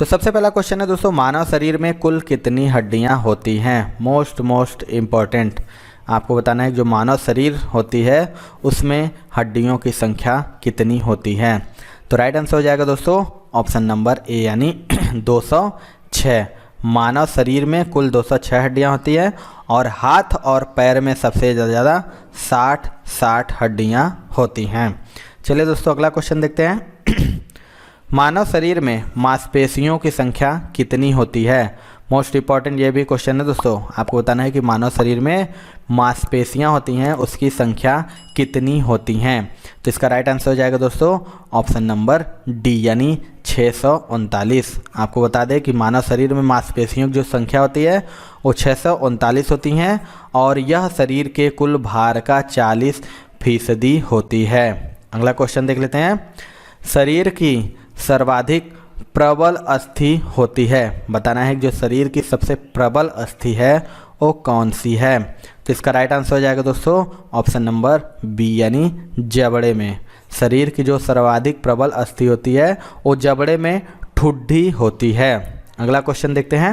तो सबसे पहला क्वेश्चन है दोस्तों, मानव शरीर में कुल कितनी हड्डियां होती हैं? मोस्ट इम्पॉर्टेंट आपको बताना है, जो मानव शरीर होती है उसमें हड्डियों की संख्या कितनी होती है। तो राइट आंसर हो जाएगा दोस्तों ऑप्शन नंबर ए यानी 206। मानव शरीर में कुल 206 हड्डियां होती है और हाथ और पैर में सबसे ज़्यादा 60 हड्डियां होती हैं। चलिए दोस्तों अगला क्वेश्चन देखते हैं। मानव शरीर में मांसपेशियों की संख्या कितनी होती है? मोस्ट इम्पॉर्टेंट ये भी क्वेश्चन है दोस्तों, आपको बताना है कि मानव शरीर में मांसपेशियां होती हैं उसकी संख्या कितनी होती हैं। तो इसका राइट आंसर हो जाएगा दोस्तों ऑप्शन नंबर डी यानी 639। आपको बता दें कि मानव शरीर में मांसपेशियों की जो संख्या होती है वो 639 होती हैं और यह शरीर के कुल भार का 40% होती है। अगला क्वेश्चन देख लेते हैं। शरीर की सर्वाधिक प्रबल अस्थि होती है, बताना है कि जो शरीर की सबसे प्रबल अस्थि है वो कौन सी है। तो इसका राइट आंसर हो जाएगा दोस्तों ऑप्शन नंबर बी यानी जबड़े में। शरीर की जो सर्वाधिक प्रबल अस्थि होती है वो जबड़े में ठुड्डी होती है। अगला क्वेश्चन देखते हैं।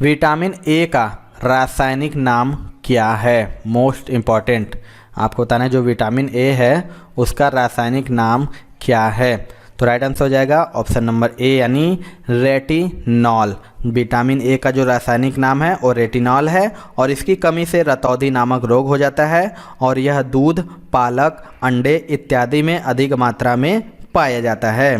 विटामिन ए का रासायनिक नाम क्या है? मोस्ट इम्पॉर्टेंट आपको बताना है जो विटामिन ए है उसका रासायनिक नाम क्या है। तो राइट आंसर हो जाएगा ऑप्शन नंबर ए यानी रेटिनॉल। विटामिन ए का जो रासायनिक नाम है वो रेटिनॉल है और इसकी कमी से रतौंधी नामक रोग हो जाता है और यह दूध, पालक, अंडे इत्यादि में अधिक मात्रा में पाया जाता है।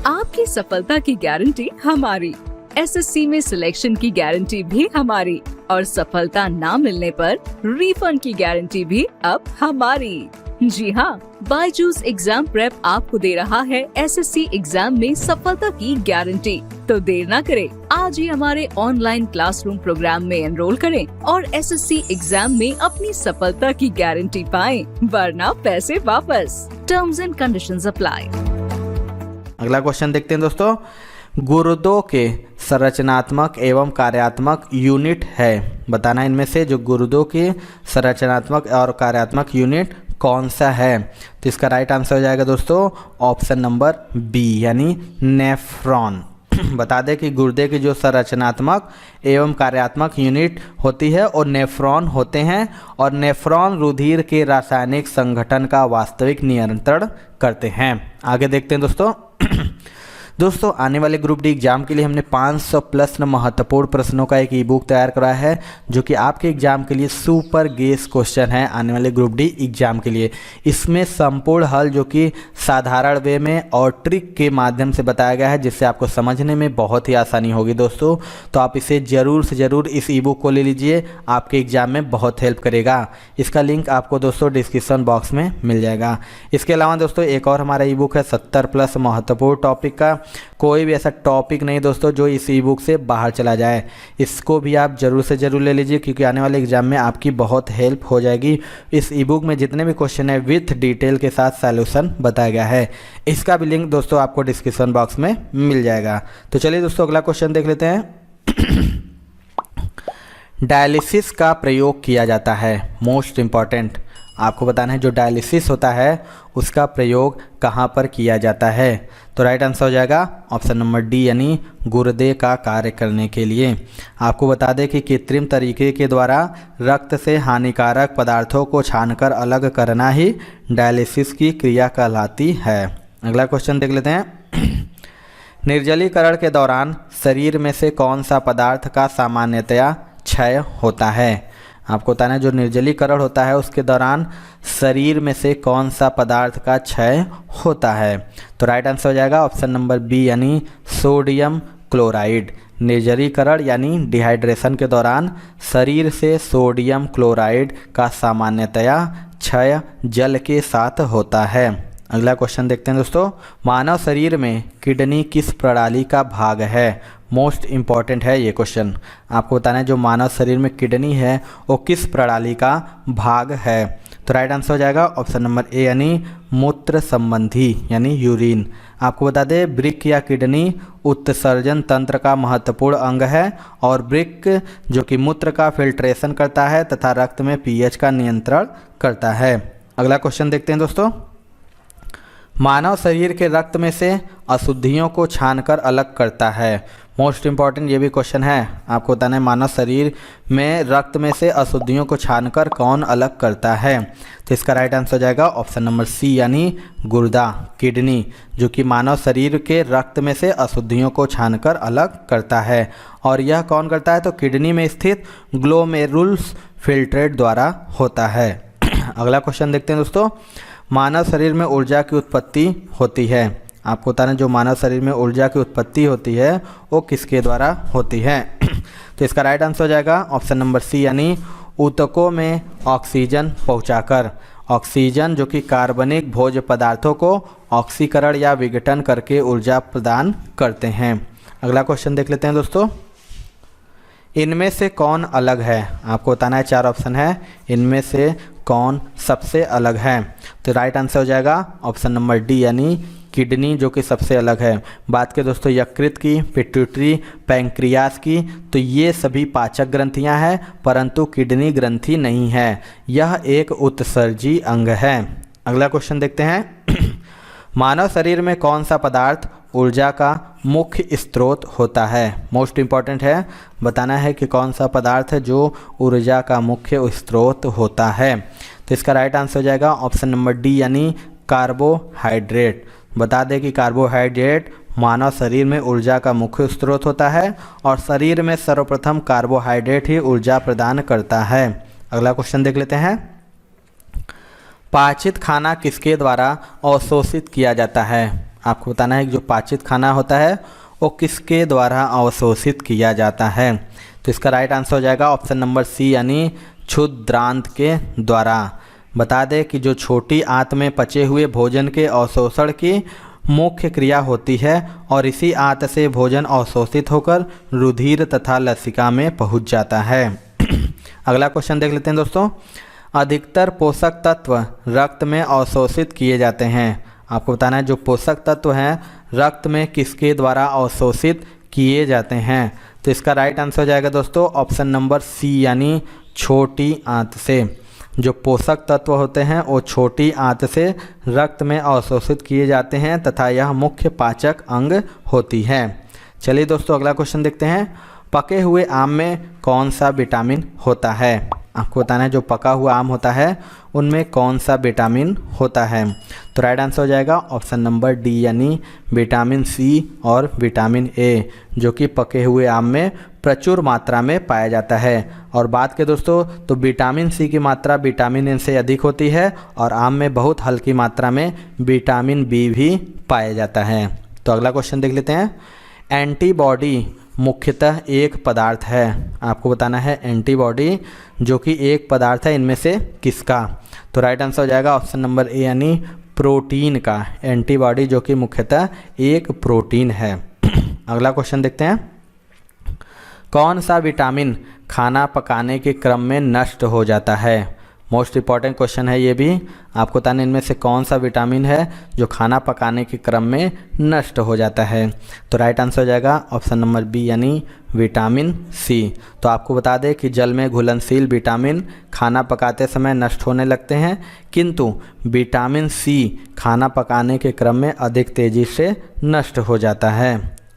आपकी सफलता की गारंटी हमारी, एसएससी में सिलेक्शन की गारंटी भी हमारी और सफलता ना मिलने पर रिफंड की गारंटी भी अब हमारी। जी हाँ, बायजूस एग्जाम प्रेप आपको दे रहा है एसएससी एग्जाम में सफलता की गारंटी। तो देर ना करें, आज ही हमारे ऑनलाइन क्लासरूम प्रोग्राम में एनरोल करें और एसएससी एग्जाम में अपनी सफलता की गारंटी पाएं, वरना पैसे वापस। Terms and conditions apply. अगला क्वेश्चन देखते हैं दोस्तों। गुर्दों के संरचनात्मक एवं कार्यात्मक यूनिट है, बताना इनमें से जो गुर्दों के संरचनात्मक और कार्यात्मक यूनिट कौन सा है। तो इसका राइट आंसर हो जाएगा दोस्तों ऑप्शन नंबर बी यानी नेफ्रॉन। बता दें कि गुर्दे की जो संरचनात्मक एवं कार्यात्मक यूनिट होती है और नेफ्रॉन होते हैं और नेफ्रॉन रुधिर के रासायनिक संगठन का वास्तविक नियंत्रण करते हैं। आगे देखते हैं दोस्तों आने वाले ग्रुप डी एग्जाम के लिए हमने 500 प्लस महत्वपूर्ण प्रश्नों का एक ई बुक तैयार कराया है जो कि आपके एग्जाम के लिए सुपर गेस क्वेश्चन है आने वाले ग्रुप डी एग्जाम के लिए। इसमें संपूर्ण हल जो कि साधारण वे में और ट्रिक के माध्यम से बताया गया है जिससे आपको समझने में बहुत ही आसानी होगी दोस्तों। तो आप इसे ज़रूर से ज़रूर इस ई बुक को ले लीजिए, आपके एग्जाम में बहुत हेल्प करेगा। इसका लिंक आपको दोस्तों डिस्क्रिप्शन बॉक्स में मिल जाएगा। इसके अलावा दोस्तों एक और हमारा ई बुक है 70 प्लस महत्वपूर्ण टॉपिक का। कोई भी ऐसा टॉपिक नहीं दोस्तों जो इस ई बुक से बाहर चला जाए, इसको भी आप जरूर से ज़रूर ले लीजिए क्योंकि आने वाले एग्जाम में आपकी बहुत हेल्प हो जाएगी। इस ई बुक में जितने भी क्वेश्चन है विथ डिटेल के साथ सॉल्यूशन बताया गया है। इसका भी लिंक दोस्तों आपको डिस्क्रिप्शन बॉक्स में मिल जाएगा। तो चलिए दोस्तों अगला क्वेश्चन देख लेते हैं। डायलिसिस का प्रयोग किया जाता है, मोस्ट इम्पॉर्टेंट आपको बताना है जो डायलिसिस होता है उसका प्रयोग कहाँ पर किया जाता है। तो राइट आंसर हो जाएगा ऑप्शन नंबर डी यानी गुर्दे का कार्य करने के लिए। आपको बता दें कि कृत्रिम तरीके के द्वारा रक्त से हानिकारक पदार्थों को छानकर अलग करना ही डायलिसिस की क्रिया कहलाती है। अगला क्वेश्चन देख लेते हैं। निर्जलीकरण के दौरान शरीर में से कौन सा पदार्थ का सामान्यतया क्षय होता है? आपको बताना है जो निर्जलीकरण होता है उसके दौरान शरीर में से कौन सा पदार्थ का क्षय होता है। तो राइट आंसर हो जाएगा ऑप्शन नंबर बी यानी सोडियम क्लोराइड। निर्जलीकरण यानी डिहाइड्रेशन के दौरान शरीर से सोडियम क्लोराइड का सामान्यतया क्षय जल के साथ होता है। अगला क्वेश्चन देखते हैं दोस्तों। मानव शरीर में किडनी किस प्रणाली का भाग है? मोस्ट इम्पॉर्टेंट है ये क्वेश्चन। आपको बताना है जो मानव शरीर में किडनी है वो किस प्रणाली का भाग है। तो राइट आंसर हो जाएगा ऑप्शन नंबर ए यानी मूत्र संबंधी यानी यूरिन। आपको बता दें वृक्क या किडनी उत्सर्जन तंत्र का महत्वपूर्ण अंग है और वृक्क जो कि मूत्र का फिल्ट्रेशन करता है तथा रक्त में पीएच का नियंत्रण करता है। अगला क्वेश्चन देखते हैं दोस्तों। मानव शरीर के रक्त में से अशुद्धियों को छानकर अलग करता है। मोस्ट इम्पॉर्टेंट ये भी क्वेश्चन है, आपको बताना है मानव शरीर में रक्त में से अशुद्धियों को छानकर कौन अलग करता है। तो इसका राइट आंसर हो जाएगा ऑप्शन नंबर सी यानी गुर्दा, किडनी, जो कि मानव शरीर के रक्त में से अशुद्धियों को छानकर अलग करता है। और यह कौन करता है, तो किडनी में स्थित ग्लोमेरुलस फिल्ट्रेट द्वारा होता है। अगला क्वेश्चन देखते हैं दोस्तों, मानव शरीर में ऊर्जा की उत्पत्ति होती है। आपको बताना जो मानव शरीर में ऊर्जा की उत्पत्ति होती है वो किसके द्वारा होती है। तो इसका राइट आंसर हो जाएगा ऑप्शन नंबर सी यानी ऊतकों में ऑक्सीजन पहुंचाकर। ऑक्सीजन जो कि कार्बनिक भोज्य पदार्थों को ऑक्सीकरण या विघटन करके ऊर्जा प्रदान करते हैं। अगला क्वेश्चन देख लेते हैं दोस्तों, इनमें से कौन अलग है। आपको बताना है, 4 ऑप्शन है, इनमें से कौन सबसे अलग है। तो राइट आंसर हो जाएगा ऑप्शन नंबर डी यानी किडनी, जो कि सबसे अलग है। बात करें दोस्तों यकृत की, पिट्यूटरी, पैंक्रियास की, तो ये सभी पाचक ग्रंथियां हैं, परंतु किडनी ग्रंथि नहीं है, यह एक उत्सर्जी अंग है। अगला क्वेश्चन देखते हैं, मानव शरीर में कौन सा पदार्थ ऊर्जा का मुख्य स्रोत होता है। मोस्ट इम्पॉर्टेंट है, बताना है कि कौन सा पदार्थ है जो ऊर्जा का मुख्य स्रोत होता है। तो इसका राइट आंसर हो जाएगा ऑप्शन नंबर डी यानी कार्बोहाइड्रेट। बता दें कि कार्बोहाइड्रेट मानव शरीर में ऊर्जा का मुख्य स्रोत होता है और शरीर में सर्वप्रथम कार्बोहाइड्रेट ही ऊर्जा प्रदान करता है। अगला क्वेश्चन देख लेते हैं, पाचित खाना किसके द्वारा अवशोषित किया जाता है। आपको बताना है कि जो पाचित खाना होता है वो किसके द्वारा अवशोषित किया जाता है। तो इसका राइट आंसर हो जाएगा ऑप्शन नंबर सी यानी क्षुद्रांत के द्वारा। बता दें कि जो छोटी आंत में पचे हुए भोजन के अवशोषण की मुख्य क्रिया होती है और इसी आंत से भोजन अवशोषित होकर रुधिर तथा लसिका में पहुंच जाता है। अगला क्वेश्चन देख लेते हैं दोस्तों, अधिकतर पोषक तत्व रक्त में अवशोषित किए जाते हैं। आपको बताना है जो पोषक तत्व हैं रक्त में किसके द्वारा अवशोषित किए जाते हैं। तो इसका राइट आंसर हो जाएगा दोस्तों ऑप्शन नंबर सी यानी छोटी आंत से। जो पोषक तत्व होते हैं वो छोटी आंत से रक्त में अवशोषित किए जाते हैं तथा यह मुख्य पाचक अंग होती है। चलिए दोस्तों अगला क्वेश्चन देखते हैं, पके हुए आम में कौन सा विटामिन होता है। आपको बताना है जो पका हुआ आम होता है उनमें कौन सा विटामिन होता है। तो राइट आंसर हो जाएगा ऑप्शन नंबर डी यानी विटामिन सी और विटामिन ए, जो कि पके हुए आम में प्रचुर मात्रा में पाया जाता है। और बात करें दोस्तों तो विटामिन सी की मात्रा विटामिन ए से अधिक होती है और आम में बहुत हल्की मात्रा में विटामिन बी भी पाया जाता है। तो अगला क्वेश्चन देख लेते हैं, एंटीबॉडी मुख्यतः एक पदार्थ है। आपको बताना है एंटीबॉडी जो कि एक पदार्थ है इनमें से किसका। तो राइट आंसर हो जाएगा ऑप्शन नंबर ए यानी प्रोटीन का। एंटीबॉडी जो कि मुख्यतः एक प्रोटीन है। अगला क्वेश्चन देखते हैं, कौन सा विटामिन खाना पकाने के क्रम में नष्ट हो जाता है। मोस्ट इम्पॉर्टेंट क्वेश्चन है ये भी। आपको बताना इनमें से कौन सा विटामिन है जो खाना पकाने के क्रम में नष्ट हो जाता है। तो राइट आंसर हो जाएगा ऑप्शन नंबर बी यानी विटामिन सी। तो आपको बता दें कि जल में घुलनशील विटामिन खाना पकाते समय नष्ट होने लगते हैं, किंतु विटामिन सी खाना पकाने के क्रम में अधिक तेज़ी से नष्ट हो जाता है।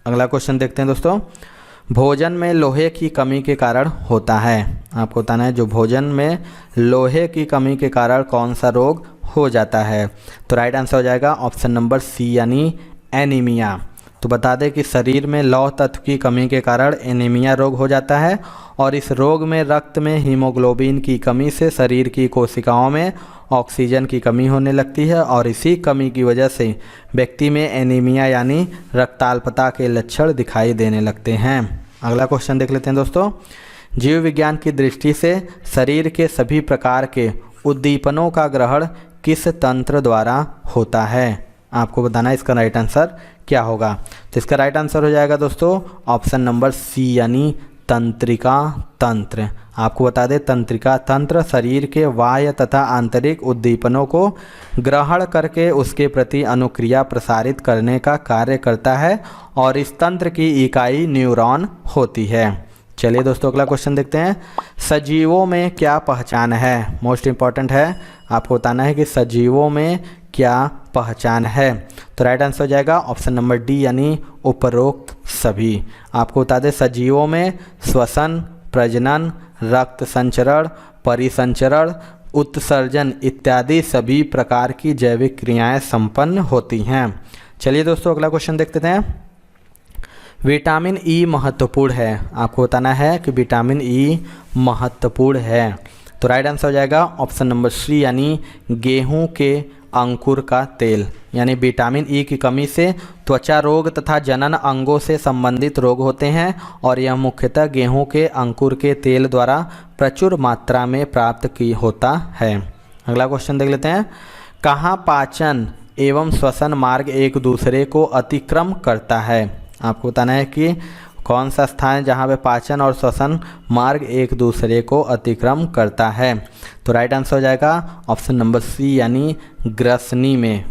अगला क्वेश्चन देखते हैं दोस्तों, भोजन में लोहे की कमी के कारण होता है। आपको बताना है जो भोजन में लोहे की कमी के कारण कौन सा रोग हो जाता है। तो राइट आंसर हो जाएगा ऑप्शन नंबर सी यानी एनीमिया। तो बता दें कि शरीर में लौह तत्व की कमी के कारण एनीमिया रोग हो जाता है और इस रोग में रक्त में हीमोग्लोबिन की कमी से शरीर की कोशिकाओं में ऑक्सीजन की कमी होने लगती है और इसी कमी की वजह से व्यक्ति में एनीमिया यानी रक्ताल्पता के लक्षण दिखाई देने लगते हैं। अगला क्वेश्चन देख लेते हैं दोस्तों, जीव विज्ञान की दृष्टि से शरीर के सभी प्रकार के उद्दीपनों का ग्रहण किस तंत्र द्वारा होता है। आपको बताना है इसका राइट आंसर क्या होगा। तो इसका राइट आंसर हो जाएगा दोस्तों ऑप्शन नंबर सी यानी तंत्रिका तंत्र। आपको बता दें तंत्रिका तंत्र शरीर के बाह्य तथा आंतरिक उद्दीपनों को ग्रहण करके उसके प्रति अनुक्रिया प्रसारित करने का कार्य करता है और इस तंत्र की इकाई न्यूरॉन होती है। चलिए दोस्तों अगला क्वेश्चन देखते हैं, सजीवों में क्या पहचान है। मोस्ट इम्पॉर्टेंट है, आपको बताना है कि सजीवों में क्या पहचान है? तो राइट आंसर हो जाएगा ऑप्शन नंबर डी यानी उपरोक्त सभी। आपको बता दें सजीवों में श्वसन, प्रजनन, रक्त संचरण, परिसंचरण, उत्सर्जन इत्यादि सभी प्रकार की जैविक क्रियाएं संपन्न होती हैं। चलिए दोस्तों अगला क्वेश्चन देखते हैं। विटामिन ई महत्वपूर्ण है। आपको बताना है कि विटामिन ई महत्वपूर्ण है। तो राइट आंसर हो जाएगा ऑप्शन नंबर सी यानी गेहूं के अंकुर का तेल। यानी विटामिन ई की कमी से त्वचा रोग तथा जनन अंगों से संबंधित रोग होते हैं और यह मुख्यतः गेहूं के अंकुर के तेल द्वारा प्रचुर मात्रा में प्राप्त की होता है। अगला क्वेश्चन देख लेते हैं। कहाँ पाचन एवं श्वसन मार्ग एक दूसरे को अतिक्रम करता है? आपको बताना है कि कौन सा स्थान है जहाँ पे पाचन और श्वसन मार्ग एक दूसरे को अतिक्रम करता है? तो राइट आंसर हो जाएगा ऑप्शन नंबर सी यानी ग्रसनी में।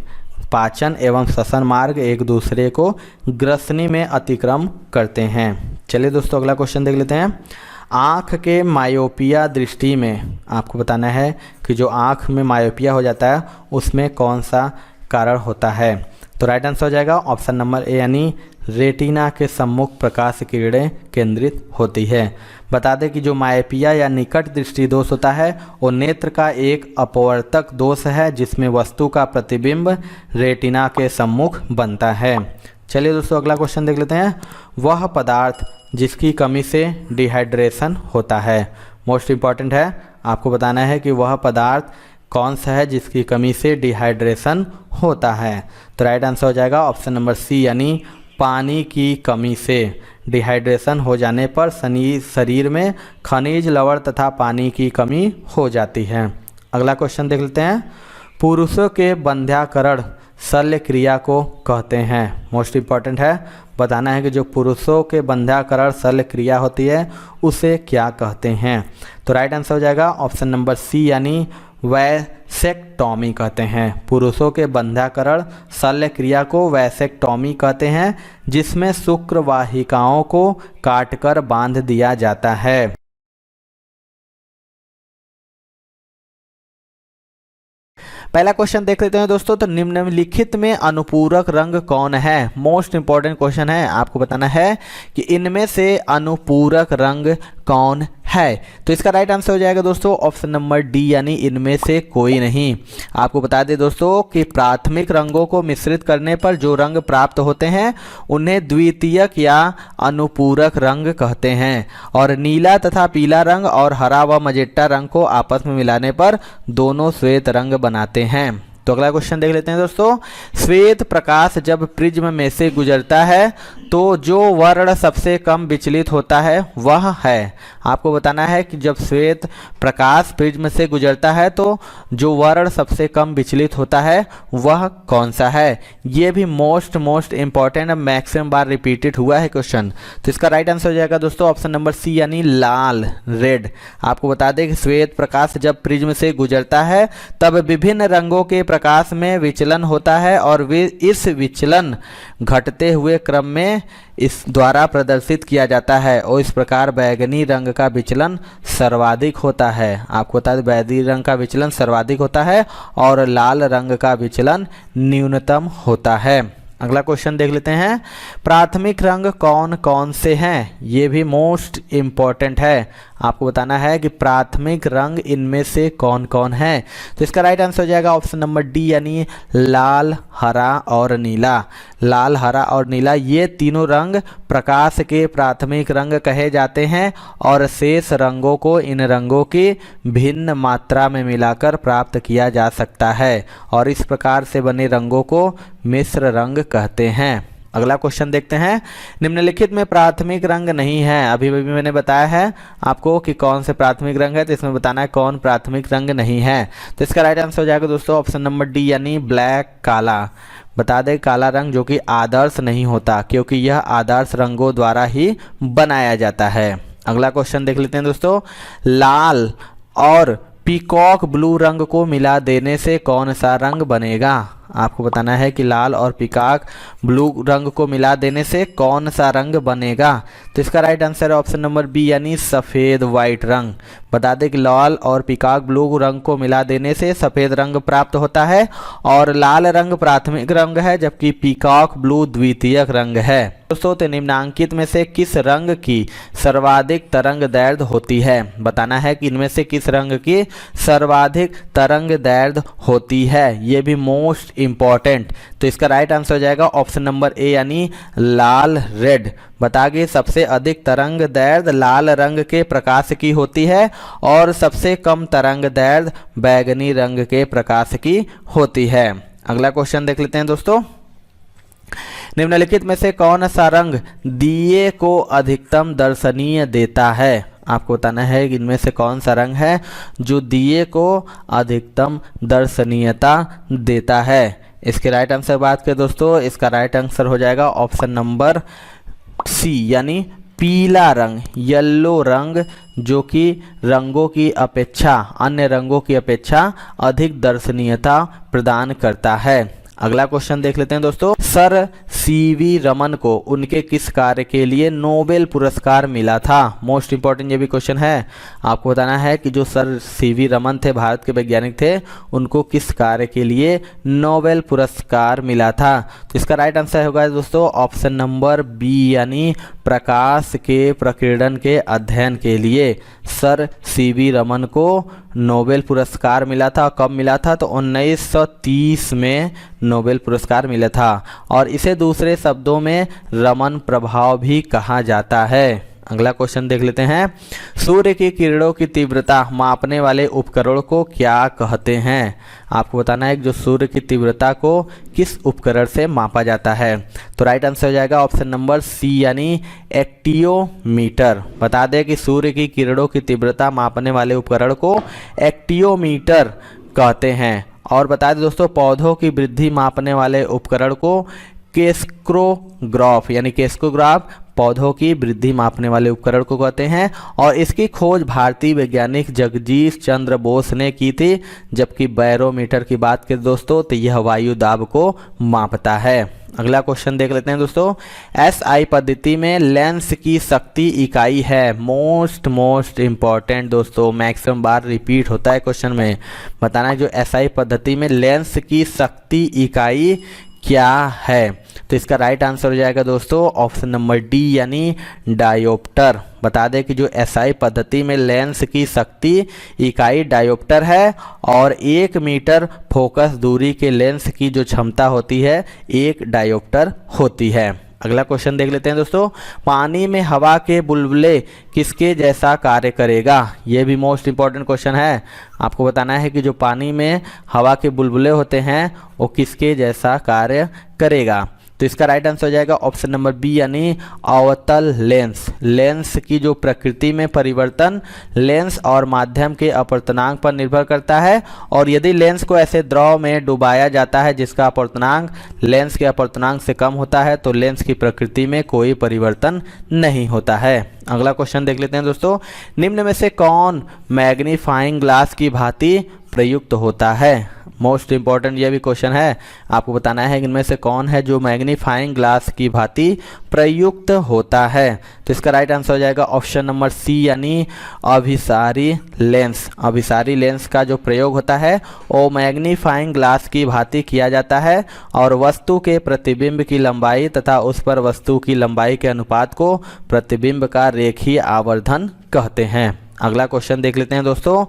पाचन एवं श्वसन मार्ग एक दूसरे को ग्रसनी में अतिक्रम करते हैं। चलिए दोस्तों अगला क्वेश्चन देख लेते हैं। आँख के मायोपिया दृष्टि में आपको बताना है कि जो आँख में मायोपिया हो जाता है उसमें कौन सा कारण होता है? तो राइट आंसर हो जाएगा ऑप्शन नंबर ए यानी रेटिना के सम्मुख प्रकाश किरणें केंद्रित होती है। बता दें कि जो मायोपिया या निकट दृष्टि दोष होता है वो नेत्र का एक अपवर्तक दोष है जिसमें वस्तु का प्रतिबिंब रेटिना के सम्मुख बनता है। चलिए दोस्तों अगला क्वेश्चन देख लेते हैं। वह पदार्थ जिसकी कमी से डिहाइड्रेशन होता है। मोस्ट इम्पॉर्टेंट है, आपको बताना है कि वह पदार्थ कौन सा है जिसकी कमी से डिहाइड्रेशन होता है। तो राइट आंसर हो जाएगा ऑप्शन नंबर सी यानी पानी की कमी से। डिहाइड्रेशन हो जाने पर शरीर में खनिज, लवण तथा पानी की कमी हो जाती है। अगला क्वेश्चन देख लेते हैं। पुरुषों के बंध्याकरण शल्य क्रिया को कहते हैं। मोस्ट इम्पॉर्टेंट है, बताना है कि जो पुरुषों के बंध्याकरण शल्य क्रिया होती है उसे क्या कहते हैं? तो राइट आंसर हो जाएगा ऑप्शन नंबर सी यानी वैसेक्टॉमी कहते हैं। पुरुषों के बंध्याकरण शल्य क्रिया को वैसेक्टॉमी कहते हैं जिसमें शुक्र वाहिकाओं को काटकर बांध दिया जाता है। पहला क्वेश्चन देख लेते हैं दोस्तों। तो निम्नलिखित में अनुपूरक रंग कौन है? मोस्ट इंपॉर्टेंट क्वेश्चन है। आपको बताना है कि इनमें से अनुपूरक रंग कौन है? तो इसका राइट आंसर हो जाएगा दोस्तों ऑप्शन नंबर डी यानी इनमें से कोई नहीं। आपको बता दें दोस्तों कि प्राथमिक रंगों को मिश्रित करने पर जो रंग प्राप्त होते हैं उन्हें द्वितीयक या अनुपूरक रंग कहते हैं और नीला तथा पीला रंग और हरा व मजेट्टा रंग को आपस में मिलाने पर दोनों श्वेत रंग बनाते हैं। तो अगला क्वेश्चन देख लेते हैं दोस्तों। श्वेत प्रकाश जब प्रिज्म में से गुजरता है तो जो वर्ण सबसे कम विचलित होता है वह है। आपको बताना है कि जब श्वेत प्रकाश प्रिज्म से गुजरता है तो जो वर्ण सबसे कम विचलित होता है वह कौन सा है? ये भी मोस्ट इंपॉर्टेंट, मैक्सिमम बार रिपीटेड हुआ है क्वेश्चन। तो इसका राइट आंसर हो जाएगा दोस्तों ऑप्शन नंबर सी यानी लाल, रेड। आपको बता दें कि श्वेत प्रकाश जब प्रिज्म से गुजरता है तब विभिन्न रंगों के प्रकाश में विचलन होता है और वे इस विचलन घटते हुए क्रम में इस द्वारा प्रदर्शित किया जाता है और इस प्रकार बैगनी रंग का विचलन सर्वाधिक होता है। आपको बता दें बैगनी रंग का विचलन सर्वाधिक होता है और लाल रंग का विचलन न्यूनतम होता है। अगला क्वेश्चन देख लेते हैं। प्राथमिक रंग कौन कौन से हैं? ये भी मोस्ट इम्पॉर्टेंट है। आपको बताना है कि प्राथमिक रंग इनमें से कौन कौन है? तो इसका राइट आंसर हो जाएगा ऑप्शन नंबर डी यानी लाल, हरा और नीला। लाल, हरा और नीला ये तीनों रंग प्रकाश के प्राथमिक रंग कहे जाते हैं और शेष रंगों को इन रंगों की भिन्न मात्रा में मिलाकर प्राप्त किया जा सकता है और इस प्रकार से बने रंगों को मिश्र रंग कहते हैं। अगला क्वेश्चन देखते हैं। निम्नलिखित में प्राथमिक रंग नहीं है। अभी मैंने बताया है आपको कि कौन से प्राथमिक रंग है, तो इसमें बताना है कौन प्राथमिक रंग नहीं है। तो इसका राइट आंसर हो जाएगा दोस्तों ऑप्शन नंबर डी यानी ब्लैक, काला। बता दें काला रंग जो कि आदर्श नहीं होता क्योंकि यह आदर्श रंगों द्वारा ही बनाया जाता है। अगला क्वेश्चन देख लेते हैं दोस्तों। लाल और पीकॉक ब्लू रंग को मिला देने से कौन सा रंग बनेगा? आपको बताना है कि लाल और पीकॉक ब्लू रंग को मिला देने से कौन सा रंग बनेगा। तो इसका राइट आंसर है ऑप्शन नंबर बी यानी सफ़ेद वाइट रंग। बता दें कि लाल और पीकॉक ब्लू रंग को मिला देने से सफ़ेद रंग प्राप्त होता है और लाल रंग प्राथमिक रंग है जबकि पीकॉक ब्लू द्वितीयक रंग है। दोस्तों तो निम्नांकित में से किस रंग की सर्वाधिक तरंग दैर्ध्य होती है। बताना है कि इनमें से किस रंग की सर्वाधिक तरंग दैर्ध्य होती है, ये भी मोस्ट इंपॉर्टेंट। तो इसका राइट आंसर हो जाएगा ऑप्शन नंबर ए यानी लाल रेड। बताइए सबसे अधिक तरंग दैर्ध्य लाल रंग के प्रकाश की होती है और सबसे कम तरंग दैर्ध्य बैगनी रंग के प्रकाश की होती है। अगला क्वेश्चन देख लेते हैं दोस्तों। निम्नलिखित में से कौन सा रंग दिए को अधिकतम दर्शनीय देता है। आपको बताना है कि इनमें से कौन सा रंग है जो दिए को अधिकतम दर्शनीयता देता है। इसके राइट आंसर बात करें दोस्तों, इसका राइट आंसर हो जाएगा ऑप्शन नंबर सी यानी पीला रंग, येलो रंग, जो कि रंगों की अपेक्षा अन्य रंगों की अपेक्षा अधिक दर्शनीयता प्रदान करता है। अगला क्वेश्चन देख लेते हैं दोस्तों। सर सीवी रमन को उनके किस कार्य के लिए नोबेल पुरस्कार मिला था। मोस्ट इंपॉर्टेंट ये भी क्वेश्चन है। आपको बताना है कि जो सर सीवी रमन थे, भारत के वैज्ञानिक थे, उनको किस कार्य के लिए नोबेल पुरस्कार मिला था। तो इसका राइट आंसर होगा दोस्तों ऑप्शन नंबर बी यानी प्रकाश के प्रकीर्णन के अध्ययन के लिए सर सीवी रमन को नोबेल पुरस्कार मिला था। कब मिला था तो 1930 में नोबेल पुरस्कार मिला था और इसे दूसरे शब्दों में रमन प्रभाव भी कहा जाता है। अगला क्वेश्चन देख लेते हैं। सूर्य की किरणों की तीव्रता मापने वाले उपकरण को क्या कहते हैं। आपको बताना है कि जो सूर्य की तीव्रता को किस उपकरण से मापा जाता है। तो राइट आंसर हो जाएगा ऑप्शन नंबर सी यानी एक्टियोमीटर। बता दें कि सूर्य की किरणों की तीव्रता मापने वाले उपकरण को एक्टियोमीटर कहते हैं। और बता दें दोस्तों पौधों की वृद्धि मापने वाले उपकरण को केस्कोग्राफ यानी केस्कोग्राफ पौधों की वृद्धि मापने वाले उपकरण को कहते हैं और इसकी खोज भारतीय वैज्ञानिक जगदीश चंद्र बोस ने की थी। जबकि बैरोमीटर की बात करें दोस्तों तो यह वायु दाब को मापता है। अगला क्वेश्चन देख लेते हैं दोस्तों। एसआई पद्धति में लेंस की शक्ति इकाई है। मोस्ट इंपॉर्टेंट दोस्तों, मैक्सिमम बार रिपीट होता है क्वेश्चन में। बताना है जो एसआई पद्धति में लेंस की शक्ति इकाई क्या है। तो इसका राइट आंसर हो जाएगा दोस्तों ऑप्शन नंबर डी यानी डायोप्टर। बता दें कि जो एसआई पद्धति में लेंस की शक्ति इकाई डायोप्टर है और 1 मीटर फोकस दूरी के लेंस की जो क्षमता होती है 1 डायोप्टर होती है। अगला क्वेश्चन देख लेते हैं दोस्तों। पानी में हवा के बुलबुले किसके जैसा कार्य करेगा। ये भी मोस्ट इंपॉर्टेंट क्वेश्चन है। आपको बताना है कि जो पानी में हवा के बुलबुले होते हैं वो किसके जैसा कार्य करेगा। तो इसका राइट आंसर हो जाएगा ऑप्शन नंबर बी यानी अवतल लेंस। लेंस की जो प्रकृति में परिवर्तन लेंस और माध्यम के अपवर्तनांक पर निर्भर करता है और यदि लेंस को ऐसे द्रव में डुबाया जाता है जिसका अपवर्तनांक लेंस के अपवर्तनांक से कम होता है तो लेंस की प्रकृति में कोई परिवर्तन नहीं होता है। अगला क्वेश्चन देख लेते हैं दोस्तों। निम्न में से कौन मैग्नीफाइंग ग्लास की भांति प्रयुक्त होता है। मोस्ट इंपॉर्टेंट ये भी क्वेश्चन है। आपको बताना है कि इनमें से कौन है जो मैग्नीफाइंग ग्लास की भांति प्रयुक्त होता है। तो इसका राइट आंसर हो जाएगा ऑप्शन नंबर सी यानी अभिसारी लेंस। अभिसारी लेंस का जो प्रयोग होता है वो मैग्नीफाइंग ग्लास की भांति किया जाता है और वस्तु के प्रतिबिंब की लंबाई तथा उस पर वस्तु की लंबाई के अनुपात को प्रतिबिंब का रेखीय आवर्धन कहते हैं। अगला क्वेश्चन देख लेते हैं दोस्तों।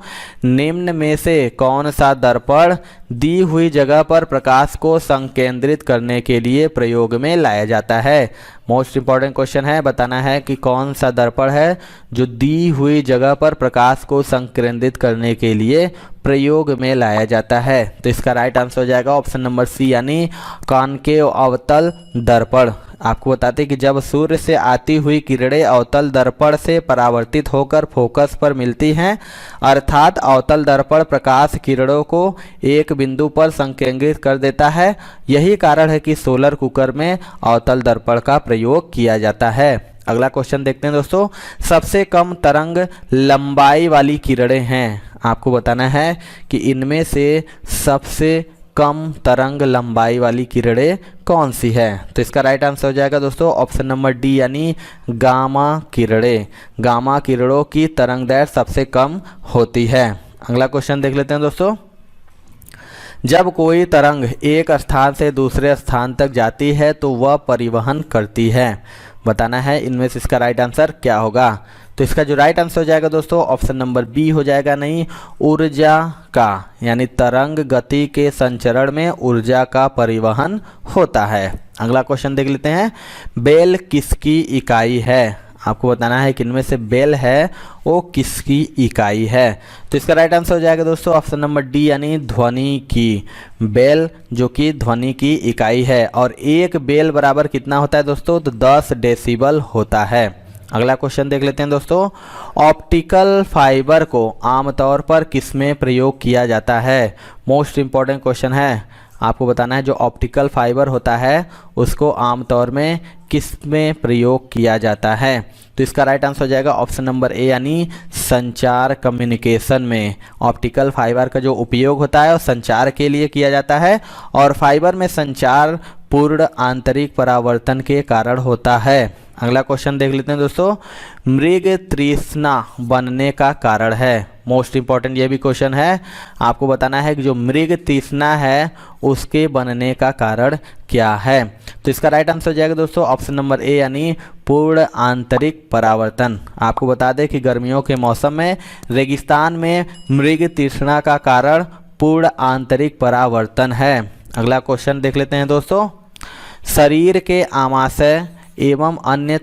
निम्न में से कौन सा दर्पण दी हुई जगह पर प्रकाश को संकेंद्रित करने के लिए प्रयोग में लाया जाता है। मोस्ट इंपॉर्टेंट क्वेश्चन है। बताना है कि कौन सा दर्पण है जो दी हुई जगह पर प्रकाश को संकेंद्रित करने के लिए प्रयोग में लाया जाता है। तो इसका राइट आंसर हो जाएगा ऑप्शन नंबर सी यानी कॉनकेव अवतल दर्पण। आपको बताते हैं कि जब सूर्य से आती हुई किरणें अवतल दर्पण से परावर्तित होकर फोकस पर मिलती हैं अर्थात अवतल दर्पण प्रकाश किरणों को एक बिंदु पर संकेंद्रित कर देता है। यही कारण है कि सोलर कुकर में अवतल दर्पण का प्रयोग किया जाता है। अगला क्वेश्चन देखते हैं दोस्तों। सबसे कम तरंग लंबाई वाली किरणें हैं। आपको बताना है कि इनमें से सबसे कम तरंग लंबाई वाली किरणें कौन सी है? तो इसका राइट आंसर हो जाएगा दोस्तों ऑप्शन नंबर डी यानी गामा किरणें। गामा किरणों की तरंग दैर्घ्य सबसे कम होती है। अगला क्वेश्चन देख लेते हैं दोस्तों। जब कोई तरंग एक स्थान से दूसरे स्थान तक जाती है तो वह परिवहन करती है। बताना है इनमें से इसका राइट आंसर क्या होगा। तो इसका जो राइट आंसर हो जाएगा दोस्तों ऑप्शन नंबर बी हो जाएगा, नहीं ऊर्जा का, यानी तरंग गति के संचरण में ऊर्जा का परिवहन होता है। अगला क्वेश्चन देख लेते हैं। बेल किसकी इकाई है? आपको बताना है कि इनमें से बेल है वो किसकी इकाई है। तो इसका राइट आंसर हो जाएगा दोस्तों ऑप्शन नंबर डी यानी ध्वनि की। बेल जो कि ध्वनि की इकाई है और एक बेल बराबर कितना होता है दोस्तों? तो 10 डेसिबल होता है। अगला क्वेश्चन देख लेते हैं दोस्तों। ऑप्टिकल फाइबर को आमतौर पर किसमें प्रयोग किया जाता है? मोस्ट इंपॉर्टेंट क्वेश्चन है। आपको बताना है जो ऑप्टिकल फाइबर होता है उसको आमतौर में किस में प्रयोग किया जाता है। तो इसका राइट आंसर हो जाएगा ऑप्शन नंबर ए यानी संचार, कम्युनिकेशन में। ऑप्टिकल फाइबर का जो उपयोग होता है वो संचार के लिए किया जाता है और फाइबर में संचार पूर्ण आंतरिक परावर्तन के कारण होता है। अगला क्वेश्चन देख लेते हैं दोस्तों। मृग तृष्णा बनने का कारण है। मोस्ट इंपॉर्टेंट ये भी क्वेश्चन है। आपको बताना है कि जो मृग तृष्णा है उसके बनने का कारण क्या है। तो इसका राइट आंसर हो जाएगा दोस्तों ऑप्शन नंबर ए यानी पूर्ण आंतरिक परावर्तन। आपको बता दें कि गर्मियों के मौसम में रेगिस्तान में मृग तृष्णा का कारण पूर्ण आंतरिक परावर्तन है। अगला क्वेश्चन देख लेते हैं दोस्तों। शरीर के आमाशय एवं अन्य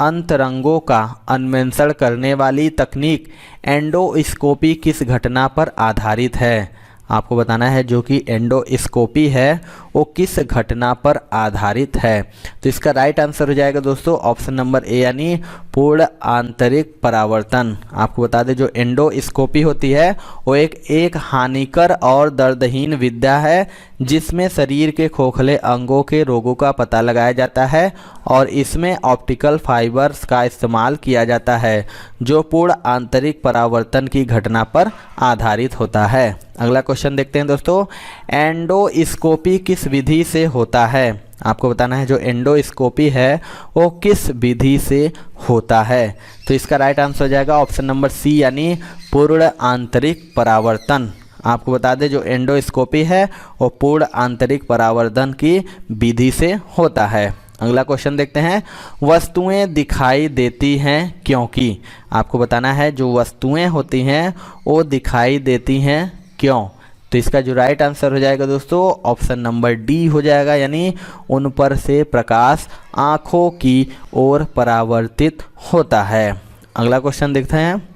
अंतरंगों का अन्वेषण करने वाली तकनीक एंडोस्कोपी किस घटना पर आधारित है? आपको बताना है जो कि एंडोस्कोपी है वो किस घटना पर आधारित है। तो इसका राइट आंसर हो जाएगा दोस्तों ऑप्शन नंबर ए यानी पूर्ण आंतरिक परावर्तन। आपको बता दें जो एंडोस्कोपी होती है वो एक हानिकर और दर्दहीन विद्या है जिसमें शरीर के खोखले अंगों के रोगों का पता लगाया जाता है और इसमें ऑप्टिकल फाइबर्स का इस्तेमाल किया जाता है जो पूर्ण आंतरिक परावर्तन की घटना पर आधारित होता है। अगला क्वेश्चन देखते हैं दोस्तों। एंडोस्कोपी किस विधि से होता है? आपको बताना है जो एंडोस्कोपी है वो किस विधि से होता है। तो इसका राइट आंसर हो जाएगा ऑप्शन नंबर सी यानी पूर्ण आंतरिक परावर्तन। आपको बता दें जो एंडोस्कोपी है वो पूर्ण आंतरिक परावर्तन की विधि से होता है। अगला क्वेश्चन देखते हैं। वस्तुएं दिखाई देती हैं क्योंकि? आपको बताना है जो वस्तुएं होती हैं वो दिखाई देती हैं क्यों? तो इसका जो राइट आंसर हो जाएगा दोस्तों ऑप्शन नंबर डी हो जाएगा यानी उन पर से प्रकाश आँखों की ओर परावर्तित होता है। अगला क्वेश्चन देखते हैं।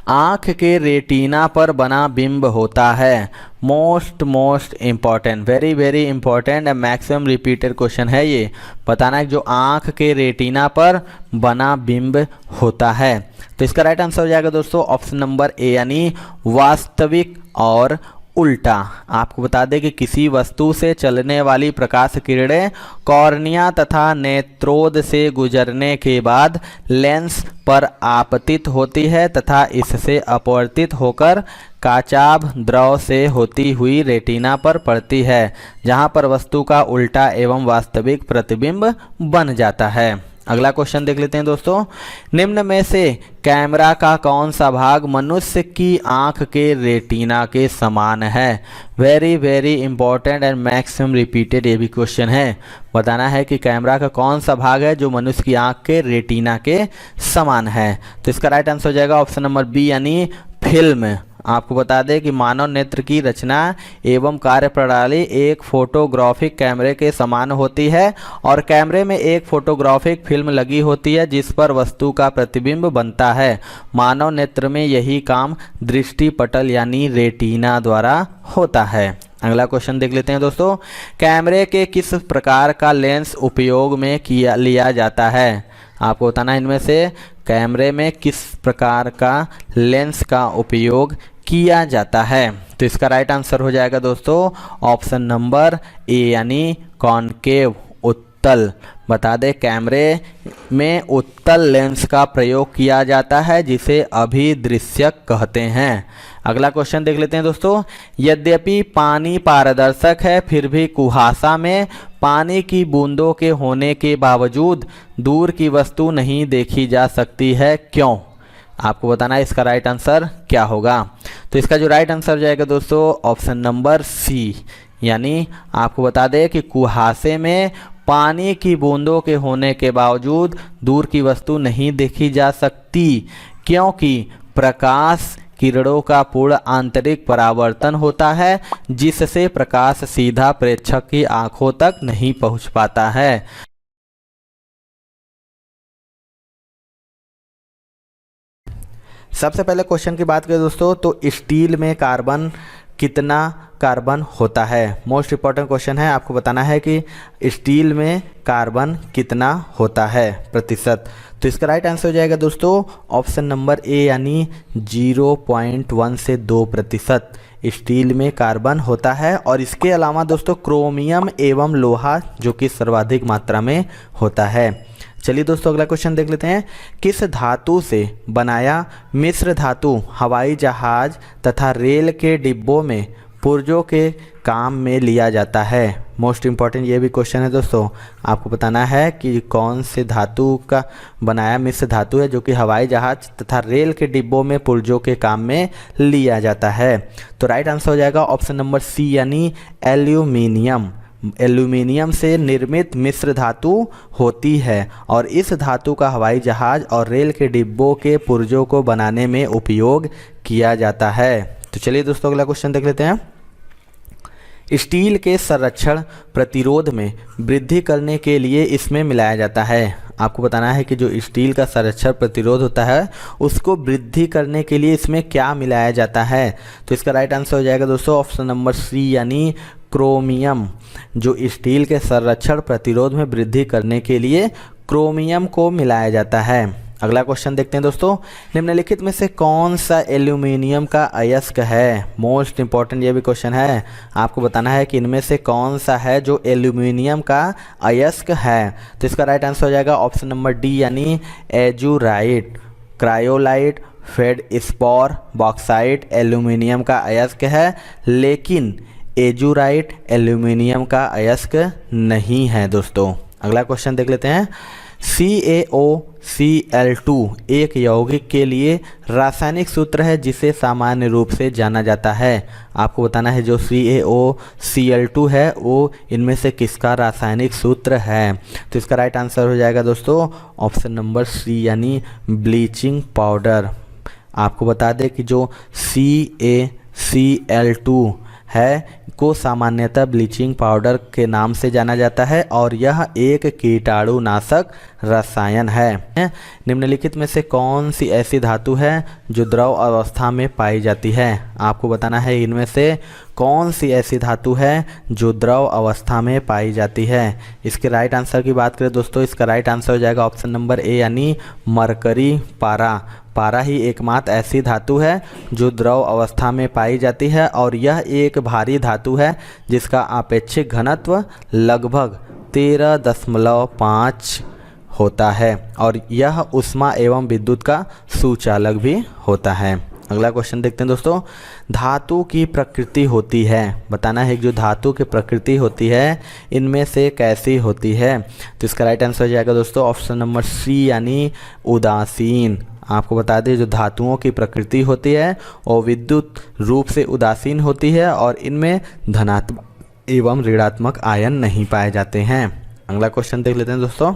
आँख के रेटिना पर बना बिंब होता है। Most important, very important and maximum repeated question है ये। बताना है जो आँख के रेटिना पर बना बिंब होता है। तो इसका राइट आंसर हो जाएगा दोस्तों ऑप्शन नंबर ए यानी वास्तविक और उल्टा। आपको बता दें कि किसी वस्तु से चलने वाली प्रकाश किरणें कॉर्निया तथा नेत्रोद से गुजरने के बाद लेंस पर आपतित होती है तथा इससे अपवर्तित होकर काचाभ द्रव से होती हुई रेटिना पर पड़ती है जहां पर वस्तु का उल्टा एवं वास्तविक प्रतिबिंब बन जाता है। अगला क्वेश्चन देख लेते हैं दोस्तों। निम्न में से कैमरा का कौन सा भाग मनुष्य की आंख के रेटिना के समान है? Very important and maximum repeated ये भी क्वेश्चन है। बताना है कि कैमरा का कौन सा भाग है जो मनुष्य की आंख के रेटिना के समान है। तो इसका राइट आंसर हो जाएगा ऑप्शन नंबर बी यानी फिल्म। आपको बता दें कि मानव नेत्र की रचना एवं कार्यप्रणाली एक फोटोग्राफिक कैमरे के समान होती है और कैमरे में एक फोटोग्राफिक फिल्म लगी होती है जिस पर वस्तु का प्रतिबिंब बनता है। मानव नेत्र में यही काम दृष्टि पटल यानी रेटिना द्वारा होता है। अगला क्वेश्चन देख लेते हैं दोस्तों। कैमरे के किस प्रकार का लेंस उपयोग में लिया जाता है? आपको बताना है इनमें से कैमरे में किस प्रकार का लेंस का उपयोग किया जाता है। तो इसका राइट आंसर हो जाएगा दोस्तों ऑप्शन नंबर ए यानी कॉनकेव उत्तल। बता दें कैमरे में उत्तल लेंस का प्रयोग किया जाता है जिसे अभिदृश्यक कहते हैं। अगला क्वेश्चन देख लेते हैं दोस्तों। यद्यपि पानी पारदर्शक है फिर भी कुहासा में पानी की बूंदों के होने के बावजूद दूर की वस्तु नहीं देखी जा सकती है, क्यों? आपको बताना है इसका राइट आंसर क्या होगा। तो इसका जो राइट आंसर जाएगा दोस्तों ऑप्शन नंबर सी, यानी आपको बता दें कि कुहासे में पानी की बूंदों के होने के बावजूद दूर की वस्तु नहीं देखी जा सकती, क्योंकि प्रकाश किरणों का पूर्ण आंतरिक परावर्तन होता है जिससे प्रकाश सीधा प्रेक्षक की आंखों तक नहीं पहुंच पाता है। सबसे पहले क्वेश्चन की बात करें दोस्तों तो स्टील में कितना कार्बन होता है। मोस्ट इंपॉर्टेंट क्वेश्चन है, आपको बताना है कि स्टील में कार्बन कितना होता है प्रतिशत। तो इसका राइट आंसर हो जाएगा दोस्तों ऑप्शन नंबर ए, यानी 0.1 से 2% स्टील में कार्बन होता है। और इसके अलावा दोस्तों क्रोमियम एवं लोहा जो कि सर्वाधिक मात्रा में होता है। चलिए दोस्तों अगला क्वेश्चन देख लेते हैं। किस धातु से बनाया मिश्र धातु हवाई जहाज तथा रेल के डिब्बों में पुर्जों के काम में लिया जाता है? मोस्ट इम्पॉर्टेंट ये भी क्वेश्चन है दोस्तों, आपको बताना है कि कौन से धातु का बनाया मिश्र धातु है जो कि हवाई जहाज तथा रेल के डिब्बों में पुर्जों के काम में लिया जाता है। तो राइट आंसर हो जाएगा ऑप्शन नंबर सी, यानी एल्यूमिनियम। एल्यूमिनियम से निर्मित मिश्र धातु होती है और इस धातु का हवाई जहाज और रेल के डिब्बों के पुर्जों को बनाने में उपयोग किया जाता है। तो चलिए दोस्तों अगला क्वेश्चन देख लेते हैं। स्टील के संरक्षण प्रतिरोध में वृद्धि करने के लिए इसमें मिलाया जाता है। आपको बताना है कि जो स्टील का संरक्षण प्रतिरोध होता है उसको वृद्धि करने के लिए इसमें क्या मिलाया जाता है? तो इसका राइट आंसर हो जाएगा दोस्तों ऑप्शन नंबर सी, यानी क्रोमियम। जो स्टील के संरक्षण प्रतिरोध में वृद्धि करने के लिए क्रोमियम को मिलाया जाता है। अगला क्वेश्चन देखते हैं दोस्तों। निम्नलिखित में से कौन सा एल्यूमिनियम का अयस्क है? मोस्ट इंपॉर्टेंट ये भी क्वेश्चन है, आपको बताना है कि इनमें से कौन सा है जो एल्यूमिनियम का अयस्क है। तो इसका राइट आंसर हो जाएगा ऑप्शन नंबर डी, यानी एजुराइट, क्रायोलाइट, फेल्डस्पॉर, बॉक्साइट एल्यूमिनियम का अयस्क है, लेकिन एजुराइट एल्यूमिनियम का अयस्क नहीं है दोस्तों। अगला क्वेश्चन देख लेते हैं। CaOCl2 एक यौगिक के लिए रासायनिक सूत्र है जिसे सामान्य रूप से जाना जाता है। आपको बताना है जो CaOCl2 है वो इनमें से किसका रासायनिक सूत्र है। तो इसका राइट आंसर हो जाएगा दोस्तों ऑप्शन नंबर सी, यानी ब्लीचिंग पाउडर। आपको बता दें कि जो CaCl2 है को सामान्यतः ब्लीचिंग पाउडर के नाम से जाना जाता है और यह एक कीटाणुनाशक रसायन है। निम्नलिखित में से कौन सी ऐसी धातु है जो द्रव अवस्था में पाई जाती है? आपको बताना है इनमें से कौन सी ऐसी धातु है जो द्रव अवस्था में पाई जाती है। इसके राइट आंसर की बात करें दोस्तों, इसका राइट आंसर हो जाएगा ऑप्शन नंबर ए, यानी मरकरी पारा। पारा ही एकमात्र ऐसी धातु है जो द्रव अवस्था में पाई जाती है और यह एक भारी धातु है जिसका आपेक्षिक घनत्व लगभग 13.5 होता है और यह ऊष्मा एवं विद्युत का सुचालक भी होता है। अगला क्वेश्चन देखते हैं दोस्तों। धातु की प्रकृति होती है, बताना है जो धातु की प्रकृति होती है इनमें से कैसी होती है। तो इसका राइट आंसर हो जाएगा दोस्तों ऑप्शन नंबर सी, यानी उदासीन। आपको बता दें जो धातुओं की प्रकृति होती है वो विद्युत रूप से उदासीन होती है और इनमें धनात्मक एवं ऋणात्मक आयन नहीं पाए जाते हैं। अगला क्वेश्चन देख लेते हैं दोस्तों।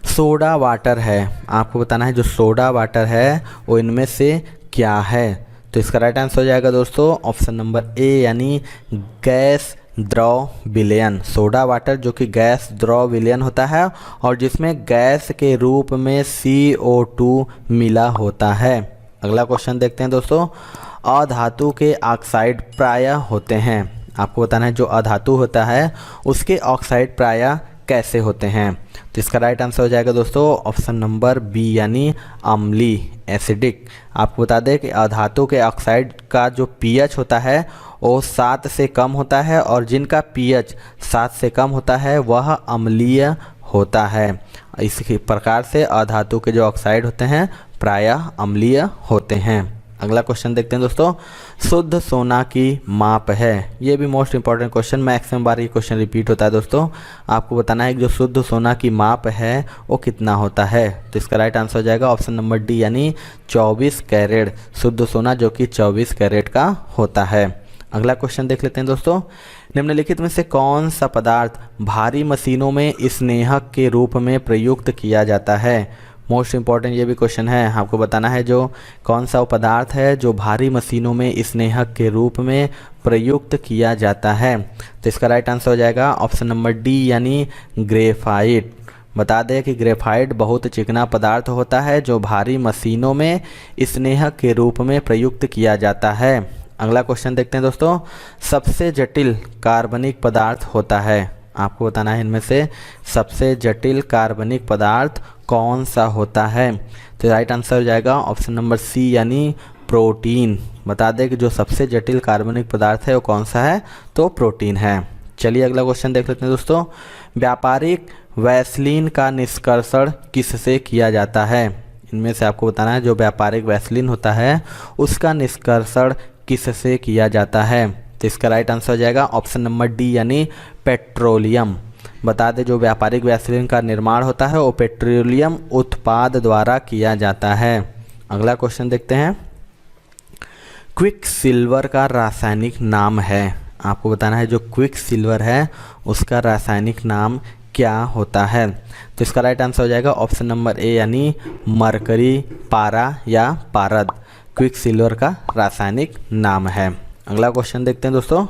सोडा वाटर है, आपको बताना है जो सोडा वाटर है वो इनमें से क्या है। तो इसका राइट आंसर हो जाएगा दोस्तों ऑप्शन नंबर ए, यानी गैस द्रव विलयन। सोडा वाटर जो कि गैस द्रव विलयन होता है और जिसमें गैस के रूप में CO2 मिला होता है। अगला क्वेश्चन देखते हैं दोस्तों। अधातु के ऑक्साइड प्रायः होते हैं, आपको बताना है जो अधातु होता है उसके ऑक्साइड प्रायः कैसे होते हैं। तो इसका राइट आंसर हो जाएगा दोस्तों ऑप्शन नंबर बी, यानी अम्लीय, एसिडिक। आपको बता दें कि अधातु के ऑक्साइड का जो pH होता है वो 7 से कम होता है और जिनका pH 7 से कम होता है वह अम्लीय होता है। इसी प्रकार से अधातु के जो ऑक्साइड होते हैं प्रायः अम्लीय होते हैं। अगला क्वेश्चन देखते हैं दोस्तों, शुद्ध सोना की माप है। ये भी मोस्ट इंपॉर्टेंट क्वेश्चन, मैक्सिमम बार ये क्वेश्चन रिपीट होता है दोस्तों। आपको बताना है कि जो शुद्ध सोना की माप है वो कितना होता है। तो इसका राइट आंसर हो जाएगा ऑप्शन नंबर डी यानी 24 कैरेट शुद्ध सोना, जो कि 24 कैरेट का होता है। अगला क्वेश्चन देख लेते हैं दोस्तों, निम्नलिखित में से कौन सा पदार्थ भारी मशीनों में स्नेहक के रूप में प्रयुक्त किया जाता है। मोस्ट इंपॉर्टेंट ये भी क्वेश्चन है, आपको बताना है जो कौन सा वो पदार्थ है जो भारी मशीनों में स्नेहक के रूप में प्रयुक्त किया जाता है। तो इसका राइट आंसर हो जाएगा ऑप्शन नंबर डी यानी ग्रेफाइट। बता दें कि ग्रेफाइट बहुत चिकना पदार्थ होता है जो भारी मशीनों में स्नेहक के रूप में प्रयुक्त किया जाता है। अगला क्वेश्चन देखते हैं दोस्तों, सबसे जटिल कार्बनिक पदार्थ होता है। आपको बताना है इनमें से सबसे जटिल कार्बनिक पदार्थ कौन सा होता है। तो राइट आंसर हो जाएगा ऑप्शन नंबर सी यानी प्रोटीन। बता दें कि जो सबसे जटिल कार्बनिक पदार्थ है वो कौन सा है, तो प्रोटीन है। चलिए अगला क्वेश्चन देख लेते हैं दोस्तों, व्यापारिक वैसलीन का निष्कर्षण किससे किया जाता है। इनमें से आपको बताना है जो व्यापारिक वैसलीन होता है उसका निष्कर्षण किससे किया जाता है। तो इसका राइट आंसर हो जाएगा ऑप्शन नंबर डी यानी पेट्रोलियम। बता दें जो व्यापारिक वैसलीन का निर्माण होता है वो पेट्रोलियम उत्पाद द्वारा किया जाता है। अगला क्वेश्चन देखते हैं, क्विक सिल्वर का रासायनिक नाम है। आपको बताना है जो क्विक सिल्वर है उसका रासायनिक नाम क्या होता है। तो इसका राइट आंसर हो जाएगा ऑप्शन नंबर ए यानी मरकरी, पारा या पारद क्विक सिल्वर का रासायनिक नाम है। अगला क्वेश्चन देखते हैं दोस्तों,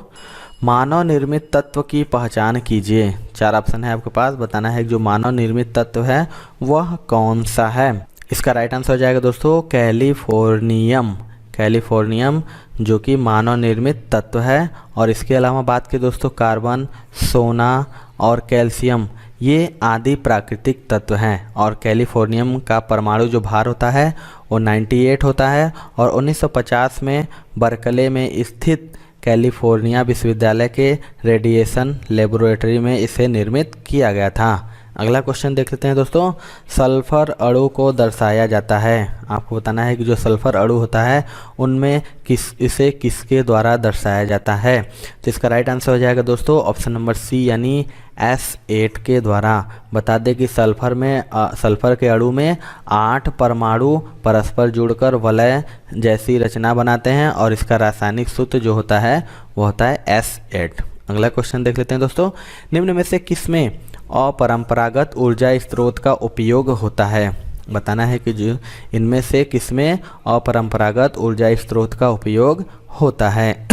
मानव निर्मित तत्व की पहचान कीजिए। 4 ऑप्शन है आपके पास, बताना है जो मानव निर्मित तत्व है वह कौन सा है। इसका राइट आंसर हो जाएगा दोस्तों कैलिफोर्नियम। कैलिफोर्नियम जो कि मानव निर्मित तत्व है। और इसके अलावा बात की दोस्तों कार्बन, सोना और कैल्शियम ये आदि प्राकृतिक तत्व हैं। और कैलिफोर्नियम का परमाणु जो भार होता है वो 98 होता है। और 1950 में बर्कले में स्थित कैलिफोर्निया विश्वविद्यालय के रेडिएशन लेबोरेटरी में इसे निर्मित किया गया था। अगला क्वेश्चन देख लेते हैं दोस्तों, सल्फर अणु को दर्शाया जाता है। आपको बताना है कि जो सल्फर अणु होता है उनमें इसे किसके द्वारा दर्शाया जाता है। तो इसका राइट आंसर हो जाएगा दोस्तों ऑप्शन नंबर सी यानी S8 के द्वारा। बता दें कि सल्फर के अणु में 8 परमाणु परस्पर जुड़कर वलय जैसी रचना बनाते हैं और इसका रासायनिक सूत्र जो होता है वो होता है S8। अगला क्वेश्चन देख लेते हैं दोस्तों, निम्न में से किसमें अपरंपरागत ऊर्जा स्रोत का उपयोग होता है। बताना है कि जो इनमें से किसमें अपरंपरागत ऊर्जा स्रोत का उपयोग होता है।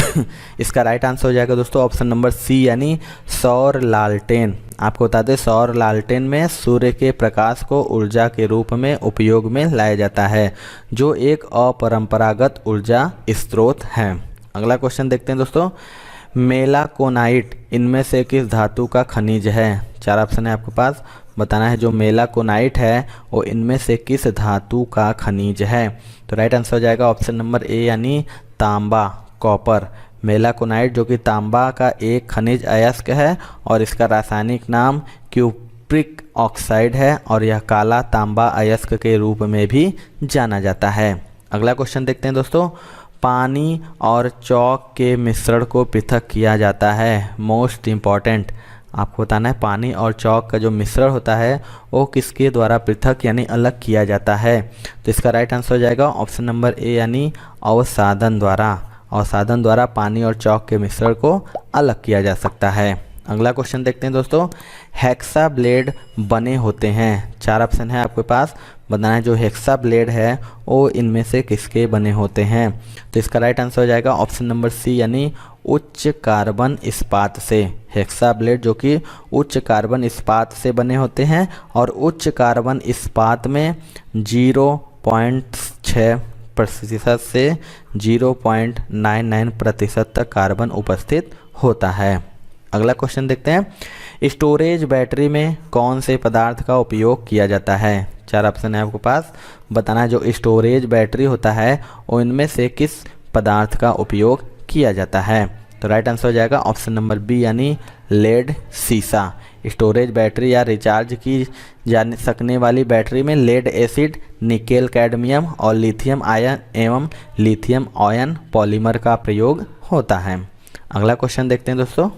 इसका राइट आंसर हो जाएगा दोस्तों ऑप्शन नंबर सी यानी सौर लालटेन। आपको बता दें सौर लालटेन में सूर्य के प्रकाश को ऊर्जा के रूप में उपयोग में लाया जाता है जो एक अपरंपरागत ऊर्जा स्रोत है। अगला क्वेश्चन देखते हैं दोस्तों, मेलाकोनाइट इनमें से किस धातु का खनिज है। 4 ऑप्शन है आपके पास, बताना है जो मेलाकोनाइट है वो इनमें से किस धातु का खनिज है। तो राइट आंसर हो जाएगा ऑप्शन नंबर ए यानी तांबा, कॉपर। मेलाकोनाइट जो कि तांबा का एक खनिज अयस्क है और इसका रासायनिक नाम क्यूप्रिक ऑक्साइड है और यह काला तांबा अयस्क के रूप में भी जाना जाता है। अगला क्वेश्चन देखते हैं दोस्तों, पानी और चौक के मिश्रण को पृथक किया जाता है। मोस्ट इम्पॉर्टेंट आपको बताना है पानी और चौक का जो मिश्रण होता है वो किसके द्वारा पृथक यानी अलग किया जाता है। तो इसका राइट आंसर हो जाएगा ऑप्शन नंबर ए यानी अवसादन द्वारा। अवसादन द्वारा पानी और चौक के मिश्रण को अलग किया जा सकता है। अगला क्वेश्चन देखते हैं दोस्तों, हेक्सा ब्लेड बने होते हैं। 4 ऑप्शन है आपके पास, बताना है जो हेक्सा ब्लेड है वो इनमें से किसके बने होते हैं। तो इसका राइट आंसर हो जाएगा ऑप्शन नंबर सी यानी उच्च कार्बन इस्पात से। हेक्सा ब्लेड जो कि उच्च कार्बन इस्पात से बने होते हैं और उच्च कार्बन इस्पात में 0.6% से 0.99% तक कार्बन उपस्थित होता है। अगला क्वेश्चन देखते हैं, स्टोरेज बैटरी में कौन से पदार्थ का उपयोग किया जाता है। 4 ऑप्शन है आपके पास, बताना जो स्टोरेज बैटरी होता है वो इनमें से किस पदार्थ का उपयोग किया जाता है। तो राइट आंसर हो जाएगा ऑप्शन नंबर बी यानी लेड, शीशा। स्टोरेज बैटरी या रिचार्ज की जा सकने वाली बैटरी में लेड एसिड, निकेल कैडमियम और लिथियम आयन एवं लिथियम आयन पॉलीमर का प्रयोग होता है। अगला क्वेश्चन देखते हैं दोस्तों।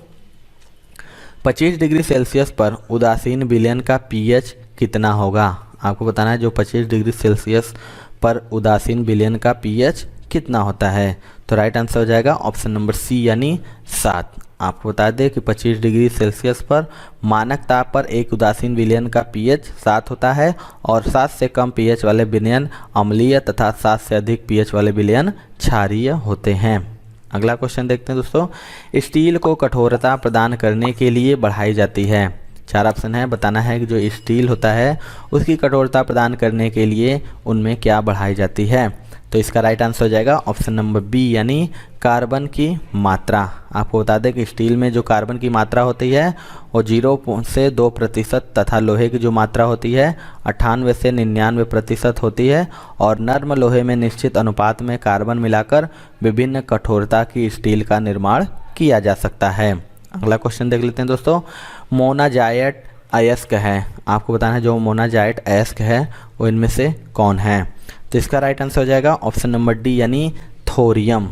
25 डिग्री सेल्सियस पर उदासीन विलयन का पीएच कितना होगा? आपको बताना है जो 25 डिग्री सेल्सियस पर उदासीन विलयन का पीएच कितना होता है। तो राइट आंसर हो जाएगा ऑप्शन नंबर सी यानी 7। आपको बता दें कि 25 डिग्री सेल्सियस पर मानक ताप पर एक उदासीन विलयन का पीएच 7 होता है और 7 से कम पीएच वाले विलयन अम्लीय तथा 7 से अधिक पीएच वाले विलयन क्षारीय होते हैं। अगला क्वेश्चन देखते हैं दोस्तों। स्टील को कठोरता प्रदान करने के लिए बढ़ाई जाती है। 4 ऑप्शन है, बताना है कि जो स्टील होता है उसकी कठोरता प्रदान करने के लिए उनमें क्या बढ़ाई जाती है। तो इसका राइट आंसर हो जाएगा ऑप्शन नंबर बी यानी कार्बन की मात्रा। आपको बता दें कि स्टील में जो कार्बन की मात्रा होती है वो 0 से 2% तथा लोहे की जो मात्रा होती है 98 से 99% होती है और नर्म लोहे में निश्चित अनुपात में कार्बन मिलाकर विभिन्न कठोरता की स्टील का निर्माण किया जा सकता है। अगला क्वेश्चन देख लेते हैं दोस्तों। मोनाजाइट अयस्क है। आपको बताना है जो मोनाजाइट अयस्क है वो इनमें से कौन है। तो इसका राइट आंसर हो जाएगा ऑप्शन नंबर डी यानी थोरियम।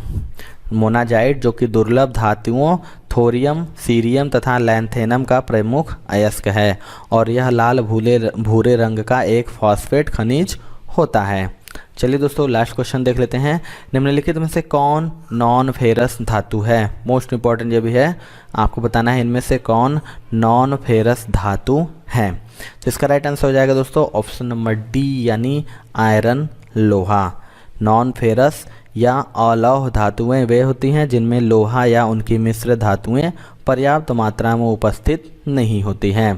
मोनाजाइट जो कि दुर्लभ धातुओं थोरियम, सीरियम तथा लैंथेनम का प्रमुख अयस्क है और यह लाल भूरे रंग का एक फॉस्फेट खनिज होता है। चलिए दोस्तों लास्ट क्वेश्चन देख लेते हैं। निम्नलिखित में से कौन नॉन फेरस धातु है? मोस्ट इंपॉर्टेंट ये भी है, आपको बताना है इनमें से कौन नॉन फेरस धातु है। तो इसका राइट आंसर हो जाएगा दोस्तों ऑप्शन नंबर डी यानी आयरन लोहा। नॉन फेरस या अलौह धातुएं वे होती हैं जिनमें लोहा या उनकी मिश्र धातुएं पर्याप्त मात्रा में उपस्थित नहीं होती हैं।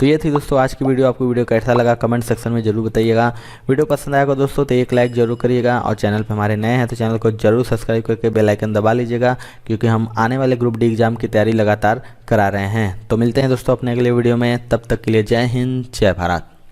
तो ये थी दोस्तों आज की वीडियो। आपको वीडियो कैसा लगा कमेंट सेक्शन में जरूर बताइएगा। वीडियो पसंद आएगा दोस्तों तो एक लाइक जरूर करिएगा और चैनल पे हमारे नए हैं तो चैनल को जरूर सब्सक्राइब करके बेल आइकन दबा लीजिएगा क्योंकि हम आने वाले ग्रुप डी एग्जाम की तैयारी लगातार करा रहे हैं। तो मिलते हैं दोस्तों अपने अगले वीडियो में, तब तक के लिए जय हिंद जय भारत।